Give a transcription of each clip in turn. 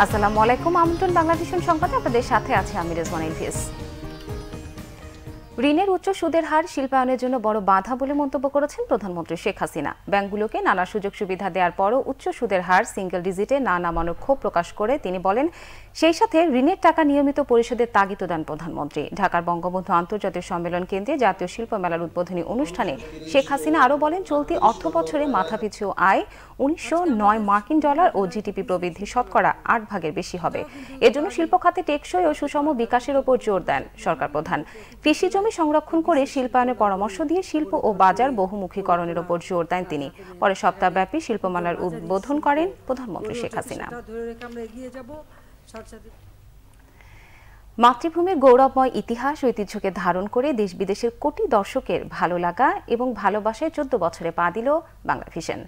আসসালামু আলাইকুম, আমন্ত্রণ বাংলাদেশ সংবাদে আপনাদের সাথে আছে আমি রেজওয়ানা ইলফিস। ঋণের উচ্চ সুদের হার শিল্পায়নের জন্য বড় বাধা বলে মন্তব্য করেছেন প্রধানমন্ত্রী শেখ হাসিনা। ব্যাংকগুলোকে নানা সুযোগ সুবিধা দেওয়ার পরও উচ্চ সুদের হার সিঙ্গেল ডিজিটে না নামানোর ক্ষোভ প্রকাশ করে তিনি বলেন, সেই সাথে ঋণের টাকা নিয়মিত পরিশোধের তাগিদ দেন প্রধানমন্ত্রী। ঢাকার বঙ্গবন্ধু আন্তর্জাতিক সম্মেলন কেন্দ্রে জাতীয় শিল্প মেলার উদ্বোধনী অনুষ্ঠানে শেখ হাসিনা আরও বলেন, চলতি অর্থ বছরে মাথাপিছু আয় 1909 মার্কিন ডলার ও জিডিপি প্রবৃদ্ধি শতকরা 8 ভাগের বেশি হবে। এর জন্য শিল্প খাতে টেকসই ও সুষম বিকাশের উপর জোর দেন সরকার প্রধান। কৃষি জমি সংরক্ষণ করে শিল্পায়নের পরামর্শ দিয়ে শিল্প ও বাজার বহুমুখীকরণের উপর জোর দেন তিনি। পরে সপ্তাহব্যাপী শিল্পমেলার উদ্বোধন করেন প্রধানমন্ত্রী শেখ হাসিনা। মাতৃভূমির গৌরবময় ইতিহাস ঐতিহ্যকে ধারণ করে দেশ বিদেশের কোটি দর্শকের ভালো লাগা এবং ভালোবাসায় 14 বছরে পা দিল বাংলাভিশন।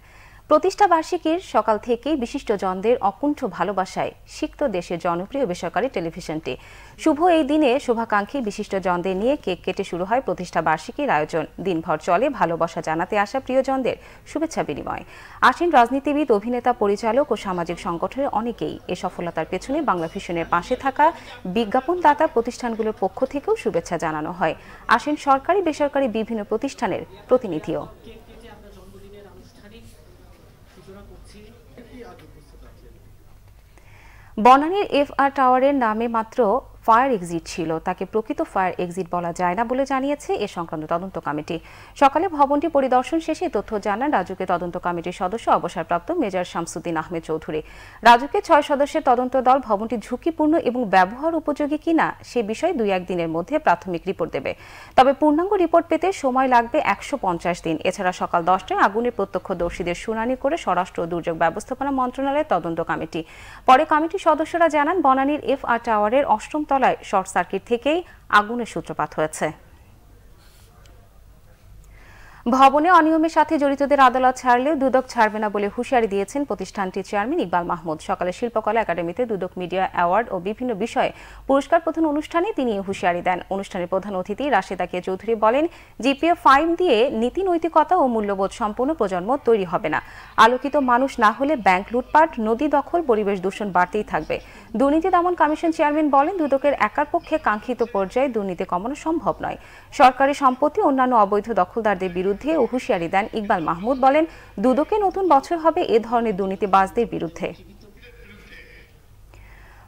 প্রতিষ্ঠা বার্ষিকীর সকাল থেকেই বিশিষ্টজনদের অকুণ্ঠ ভালোবাসায় সিক্ত দেশের জনপ্রিয় বেসরকারি টেলিভিশনটি। শুভ এই দিনে শুভাকাঙ্ক্ষী বিশিষ্টজনদের নিয়ে কেক কেটে শুরু হয় প্রতিষ্ঠা বার্ষিকীর আয়োজন। দিনভর চলে ভালোবাসা জানাতে আসা প্রিয়জনদের শুভেচ্ছা বিনিময়। আসেন রাজনীতিবিদ, অভিনেতা, পরিচালক ও সামাজিক সংগঠনের অনেকেই। এ সফলতার পেছনে বাংলাভিশনের পাশে থাকা বিজ্ঞাপনদাতা প্রতিষ্ঠানগুলোর পক্ষ থেকেও শুভেচ্ছা জানানো হয়। আসেন সরকারি বেসরকারি বিভিন্ন প্রতিষ্ঠানের প্রতিনিধিও। বনানীর FR টাওয়ারের নামে মাত্র ফায়ার এক্সিট ছিল, তাকে প্রকৃত ফায়ার এক্সিট বলা যায় না বলে জানিয়েছে এ সংক্রান্ত তদন্ত কমিটি। সকালে ভবনটি পরিদর্শন শেষে তথ্য জানান রাজুকের তদন্ত কমিটির সদস্য অবসরপ্রাপ্ত মেজর শামসুদ্দিন আহমেদ চৌধুরী। রাজুকের 6 সদস্যের তদন্ত দল ভবনটি ঝুঁকিপূর্ণ এবং ব্যবহার উপযোগী কিনা সে বিষয়ে 2-1 দিনের মধ্যে প্রাথমিক রিপোর্ট দেবে। তবে পূর্ণাঙ্গ রিপোর্ট পেতে সময় লাগবে 150 দিন। এছাড়া সকাল 10টায় আগুনের প্রত্যক্ষদর্শীদের শুনানি করে স্বরাষ্ট্র ও দুর্যোগ ব্যবস্থাপনা মন্ত্রণালয়ের তদন্ত কমিটি। পরে কমিটির সদস্যরা জানান, বনানীর FR টাওয়ারের 8ম তলায় শর্ট সার্কিট থেকেই আগুনের সূত্রপাত হয়েছে। ভবনে অনিয়মের সাথে জড়িতদের আদালত ছাড়লেও দুদক ছাড়বে না বলে হুঁশিয়ারি দিয়েছেন প্রতিষ্ঠানটির চেয়ারম্যান ইকবাল মাহমুদ। সকালে শিল্পকলা একাডেমিতে দুদক মিডিয়া অ্যাওয়ার্ড ও বিভিন্ন বিষয়ে পুরস্কার প্রদান অনুষ্ঠানে তিনি এই হুঁশিয়ারি দেন। অনুষ্ঠানের প্রধান অতিথি রাশেদা কে চৌধুরী বলেন, জিপিএ 5 দিয়ে নীতি নৈতিকতা ও মূল্যবোধ সম্পন্ন প্রজন্ম তৈরি হবে না। আলোকিত মানুষ না হলে ব্যাংক লুটপাট, নদী দখল, পরিবেশ দূষণ বাড়তেই থাকবে। দুর্নীতি দমন কমিশন চেয়ারম্যান বলেন, দুদকের একার পক্ষে কাঙ্ক্ষিত পর্যায়ে দুর্নীতি কমানো সম্ভব নয়। সরকারি সম্পত্তি অন্যান্য অবৈধ দখলদারদের বিরুদ্ধে হুঁশিয়ারি দেন ইকবাল মাহমুদ। বলেন, দুদকে নতুন বছর হবে এ ধরনের দুর্নীতিবাজদের বিরুদ্ধে।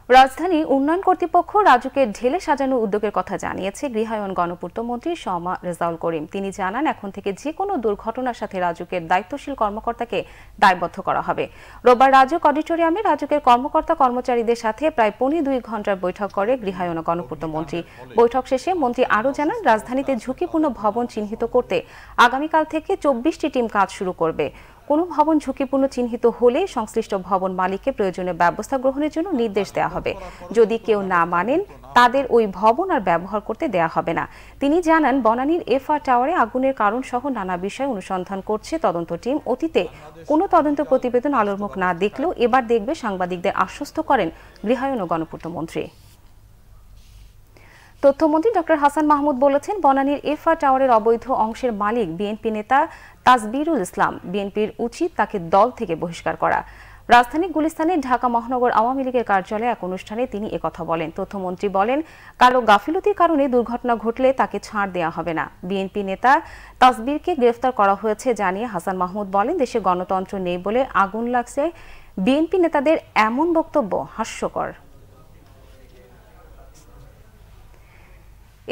রাজধানী উন্নয়ন কর্তৃপক্ষ রাজুকে ঢেলে সাজানো উদ্যোগের কথা জানিয়েছে গৃহায়ন গণপূর্ত মন্ত্রী শমা রেজাউল করিম। তিনি জানান, এখন থেকে যে কোনো দুর্ঘটনার সাথে রাজুকের দায়িত্বশীল কর্মকর্তাকে দায়বদ্ধ করা হবে। রোববার রাজুক অডিটোরিয়ামে রাজুকের কর্মকর্তা কর্মচারীদের সাথে প্রায় 2.25 ঘণ্টার বৈঠক করে গৃহায়ন গণপূর্ত মন্ত্রী। বৈঠক শেষে মন্ত্রী আরও জানান, রাজধানীতে ঝুঁকিপূর্ণ ভবন চিহ্নিত করতে আগামীকাল থেকে 24টি টিম কাজ শুরু করবে। কোনো ভবন ঝুঁকিপূর্ণ চিহ্নিত হলে সংশ্লিষ্ট ভবন মালিককে প্রয়োজনীয় ব্যবস্থা গ্রহণের জন্য নির্দেশ দেওয়া হবে। যদি কেউ না মানেন, তাদের ওই ভবন আর ব্যবহার করতে দেওয়া হবে না। তিনি জানান, বনানীর FR টাওয়ারে আগুনের কারণ সহ নানা বিষয় অনুসন্ধান করছে তদন্ত টিম। অতীতে কোনো তদন্ত প্রতিবেদন আলোর মুখ না দেখলেও এবার দেখবে, সাংবাদিকদের আশ্বস্ত করেন গৃহায়ন ও গণপূর্ত মন্ত্রী। তথ্যমন্ত্রী ডক্টর হাসান মাহমুদ বলেছেন, বনানীর FR টাওয়ারের অবৈধ অংশের মালিক বিএনপি নেতা তাসবিরুল ইসলাম। বিএনপির উচিত তাকে দল থেকে বহিষ্কার করা। রাজধানী গুলিস্তানের ঢাকা মহানগর আওয়ামী লীগের কার্যালয়ে এক অনুষ্ঠানে তিনি একথা বলেন। তথ্যমন্ত্রী বলেন, কারো গাফিলতির কারণে দুর্ঘটনা ঘটলে তাকে ছাড় দেওয়া হবে না। বিএনপি নেতা তাসবিরকে গ্রেফতার করা হয়েছে জানিয়ে হাসান মাহমুদ বলেন, দেশে গণতন্ত্র নেই বলে আগুন লাগছে। বিএনপি নেতাদের এমন বক্তব্য হাস্যকর।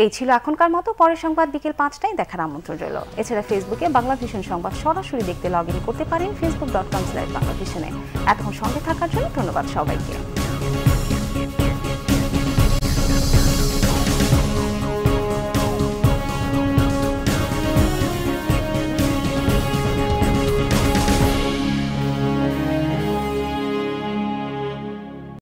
এই ছিল এখনকার মতো। পরের সংবাদ বিকেল 5টায় দেখার আমন্ত্রণ রইল। এছাড়া ফেসবুকে বাংলাভিশন সংবাদ সরাসরি দেখতে লগ ইন করতে পারেন facebook.com/বাংলাভিশনে। এতক্ষণ সঙ্গে থাকার জন্য ধন্যবাদ সবাইকে।